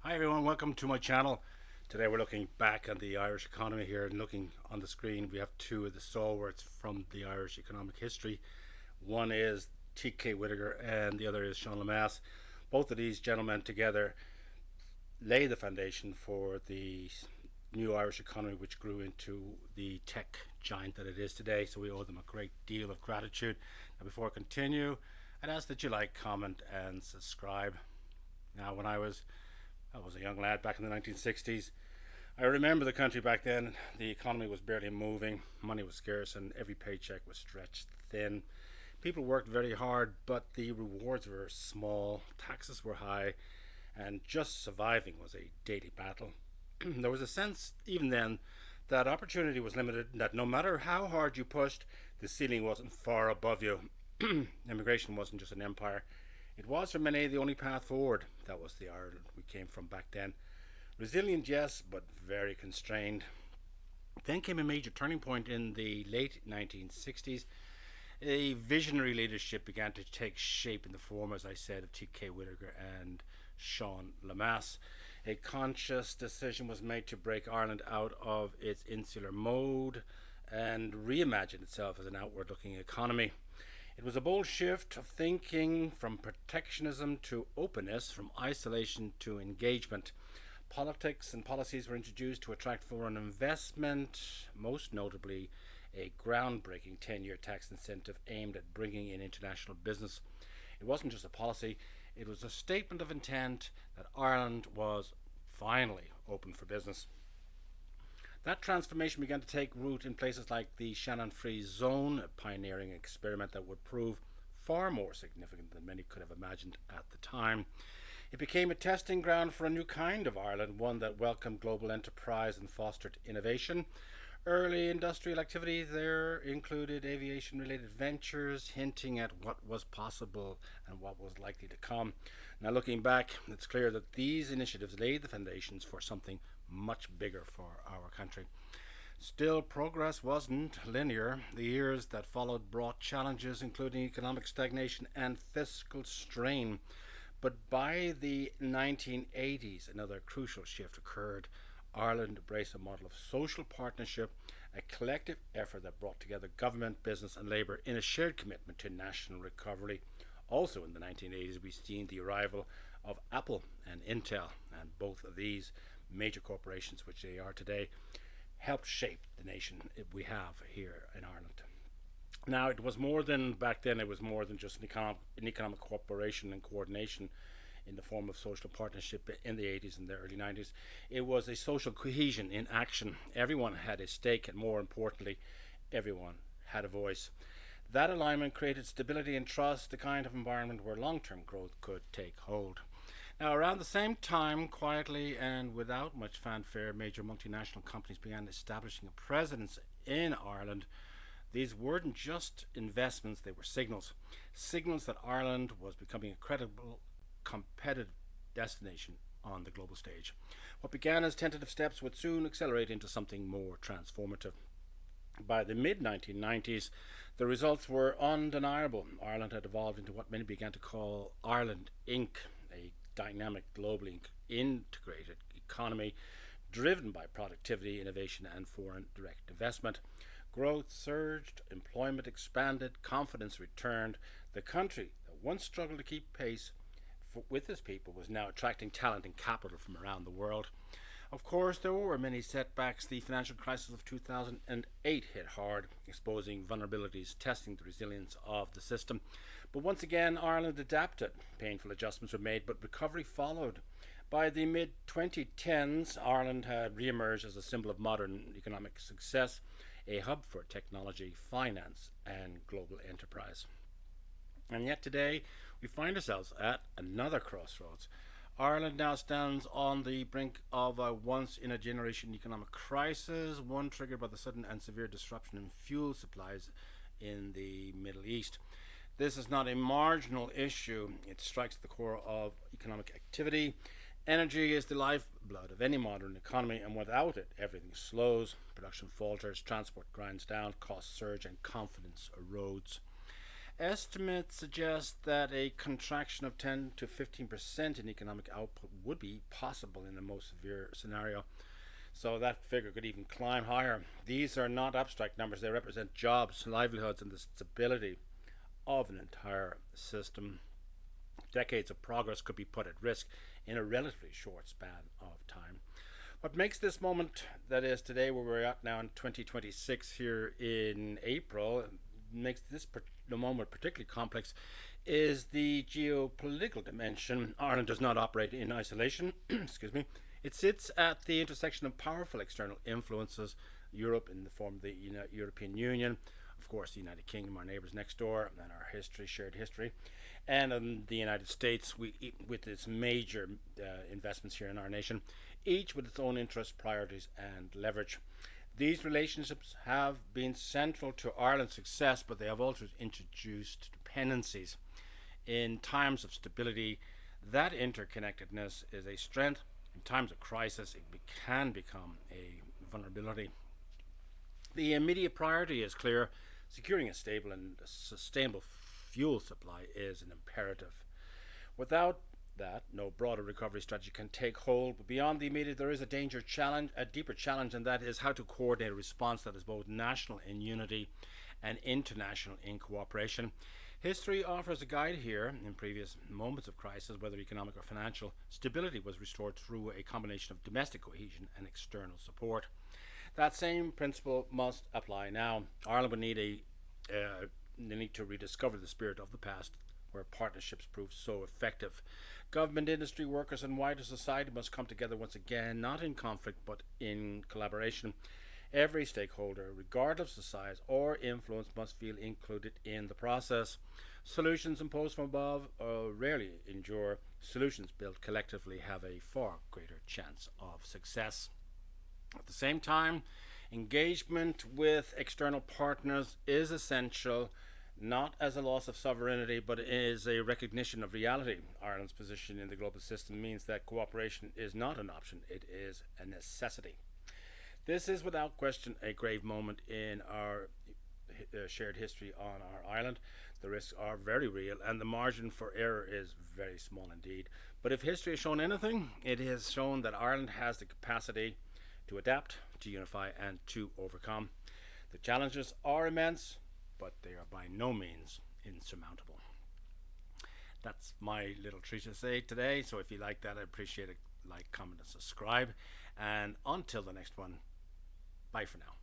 Hi everyone, welcome to my channel. Today we're looking back at the Irish economy here, and looking on the screen we have two of the stalwarts from the Irish economic history. One is T.K. Whittaker and the other is Seán Lemass. Both of these gentlemen together lay the foundation for the new Irish economy, which grew into the tech giant that it is today, so we owe them a great deal of gratitude. Now before I continue, I'd ask that you like, comment and subscribe. Now when I was a young lad back in the 1960s. I remember the country back then. The economy was barely moving, money was scarce, and every paycheck was stretched thin. People worked very hard, but the rewards were small, taxes were high, and just surviving was a daily battle. There was a sense, even then, that opportunity was limited, that no matter how hard you pushed, the ceiling wasn't far above you. Immigration wasn't just an empire, it was for many the only path forward. That was the Ireland we came from back then. Resilient, yes, but very constrained. Then came a major turning point in the late 1960s. A visionary leadership began to take shape in the form, as I said, of T.K. Whittaker and Seán Lemass. A conscious decision was made to break Ireland out of its insular mode and reimagine itself as an outward looking economy. It was a bold shift of thinking, from protectionism to openness, from isolation to engagement. Politics and policies were introduced to attract foreign investment, most notably a groundbreaking 10-year tax incentive aimed at bringing in international business. It wasn't just a policy, it was a statement of intent that Ireland was finally open for business. That transformation began to take root in places like the Shannon Free Zone, a pioneering experiment that would prove far more significant than many could have imagined at the time. It became a testing ground for a new kind of Ireland, one that welcomed global enterprise and fostered innovation. Early industrial activity there included aviation related ventures, hinting at what was possible and what was likely to come. Now, looking back, it's clear that these initiatives laid the foundations for something much bigger for our country. Still, progress wasn't linear. The years that followed brought challenges, including economic stagnation and fiscal strain. But by the 1980s, another crucial shift occurred. Ireland embraced a model of social partnership, a collective effort that brought together government, business, and labour in a shared commitment to national recovery. Also in the 1980s, we've seen the arrival of Apple and Intel, and both of these major corporations, which they are today, helped shape the nation we have here in Ireland. Now, it was more than, back then, it was more than just an economic cooperation and coordination in the form of social partnership in the 80s and the early 90s. It was a social cohesion in action. Everyone had a stake, and more importantly, everyone had a voice. That alignment created stability and trust, the kind of environment where long-term growth could take hold. Now, around the same time, quietly and without much fanfare, major multinational companies began establishing a presence in Ireland. These weren't just investments, they were signals. Signals that Ireland was becoming a credible, competitive destination on the global stage. What began as tentative steps would soon accelerate into something more transformative. By the mid 1990s, the results were undeniable. Ireland had evolved into what many began to call Ireland Inc., a dynamic, globally integrated economy driven by productivity, innovation, and foreign direct investment. Growth surged, employment expanded, confidence returned. The country that once struggled to keep pace with its people was now attracting talent and capital from around the world. Of course, there were many setbacks. The financial crisis of 2008 hit hard, exposing vulnerabilities, testing the resilience of the system. But once again, Ireland adapted. Painful adjustments were made, but recovery followed. By the mid 2010s, Ireland had re-emerged as a symbol of modern economic success, a hub for technology, finance, and global enterprise. And yet today, we find ourselves at another crossroads. Ireland now stands on the brink of a once in a generation economic crisis, one triggered by the sudden and severe disruption in fuel supplies in the Middle East. This is not a marginal issue, it strikes at the core of economic activity. Energy is the lifeblood of any modern economy, and without it, everything slows, production falters, transport grinds down, costs surge, and confidence erodes. Estimates suggest that a contraction of 10 to 15% in economic output would be possible in the most severe scenario. So that figure could even climb higher. These are not abstract numbers, they represent jobs, livelihoods, and the stability of an entire system. Decades of progress could be put at risk in a relatively short span of time. What makes this moment, that is today where we're at now in 2026 here in April, makes this the moment particularly complex is the geopolitical dimension. Ireland does not operate in isolation. Excuse me. It sits at the intersection of powerful external influences, Europe in the form of the European Union, of course the United Kingdom, our neighbours next door, and our shared history, and in the United States, with its major investments here in our nation, each with its own interests, priorities, and leverage. These relationships have been central to Ireland's success, but they have also introduced dependencies. In times of stability, that interconnectedness is a strength. In times of crisis, it can become a vulnerability. The immediate priority is clear. Securing a stable and sustainable fuel supply is an imperative. Without that, no broader recovery strategy can take hold. But beyond the immediate, there is a deeper challenge, and that is how to coordinate a response that is both national in unity and international in cooperation. History offers a guide here. In previous moments of crisis, whether economic or financial, stability was restored through a combination of domestic cohesion and external support. That same principle must apply now. Ireland would need to rediscover the spirit of the past, where partnerships proved so effective. Government, industry, workers, and wider society must come together once again, not in conflict but in collaboration. Every stakeholder, regardless of size or influence, must feel included in the process. Solutions imposed from above rarely endure. Solutions built collectively have a far greater chance of success. At the same time, engagement with external partners is essential, not as a loss of sovereignty, but is a recognition of reality. Ireland's position in the global system means that cooperation is not an option, it is a necessity. This is without question a grave moment in our shared history on our island. The risks are very real and the margin for error is very small indeed. But if history has shown anything, it has shown that Ireland has the capacity to adapt, to unify, and to overcome. The challenges are immense, but they are by no means insurmountable. That's my little treat to say today. So if you like that, I appreciate it. Like, comment, and subscribe. And until the next one, bye for now.